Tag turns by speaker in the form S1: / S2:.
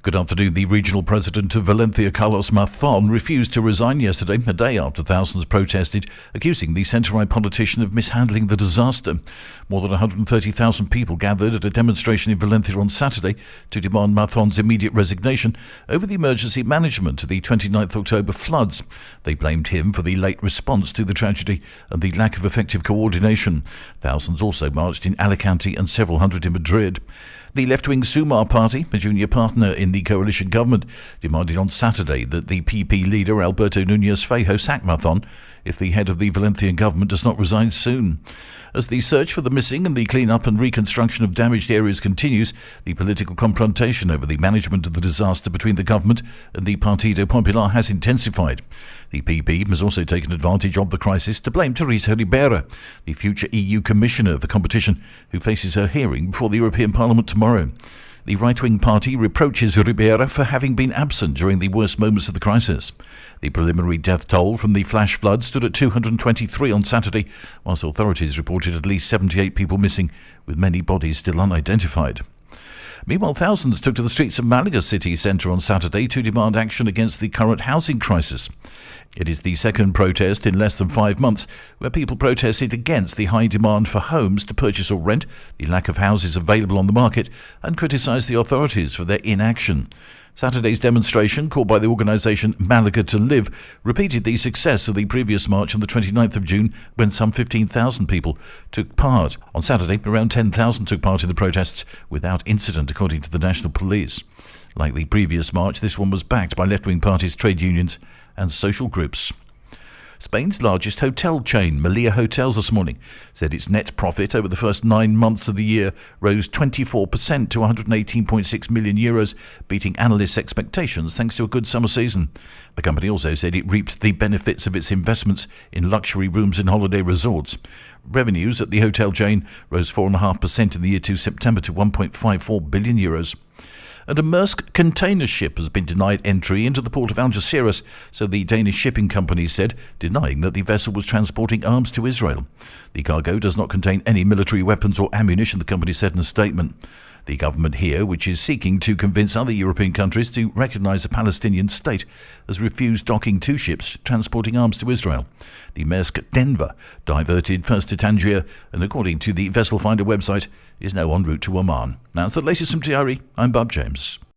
S1: Good afternoon. The regional president of Valencia, Carlos Mazón, refused to resign yesterday, a day after thousands protested, accusing the centre-right politician of mishandling the disaster. More than 130,000 people gathered at a demonstration in Valencia on Saturday to demand Mazón's immediate resignation over the emergency management of the 29th October floods. They blamed him for the late response to the tragedy and the lack of effective coordination. Thousands also marched in Alicante and several hundred in Madrid. The left-wing Sumar party, a junior partner in the coalition government, demanded on Saturday that the PP leader Alberto Núñez Feijóo sack Mazón if the head of the Valencian government does not resign soon. As the search for the missing and the clean-up and reconstruction of damaged areas continues, the political confrontation over the management of the disaster between the government and the Partido Popular has intensified. The PP has also taken advantage of the crisis to blame Teresa Ribera, the future EU Commissioner for Competition, who faces her hearing before the European Parliament tomorrow. The right-wing party reproaches Ribera for having been absent during the worst moments of the crisis. The preliminary death toll from the flash flood stood at 223 on Saturday, whilst authorities reported at least 78 people missing, with many bodies still unidentified. Meanwhile, thousands took to the streets of Malaga city centre on Saturday to demand action against the current housing crisis. It is the second protest in less than 5 months where people protested against the high demand for homes to purchase or rent, the lack of houses available on the market, and criticised the authorities for their inaction. Saturday's demonstration, called by the organisation Malaga to Live, repeated the success of the previous march on the 29th of June when some 15,000 people took part. On Saturday, around 10,000 took part in the protests without incident, according to the National Police. Like the previous march, this one was backed by left-wing parties, trade unions and social groups. Spain's largest hotel chain, Meliá Hotels, this morning said its net profit over the first 9 months of the year rose 24% to €118.6 million, beating analysts' expectations thanks to a good summer season. The company also said it reaped the benefits of its investments in luxury rooms and holiday resorts. Revenues at the hotel chain rose 4.5% in the year to September to €1.54 billion. And a Maersk container ship has been denied entry into the port of Algeciras, so the Danish shipping company said, denying that the vessel was transporting arms to Israel. The cargo does not contain any military weapons or ammunition, the company said in a statement. The government here, which is seeking to convince other European countries to recognise a Palestinian state, has refused docking 2 ships transporting arms to Israel. The Maersk Denver diverted first to Tangier and, according to the Vessel Finder website, is now en route to Oman. That's the latest from TRE. I'm Bob James.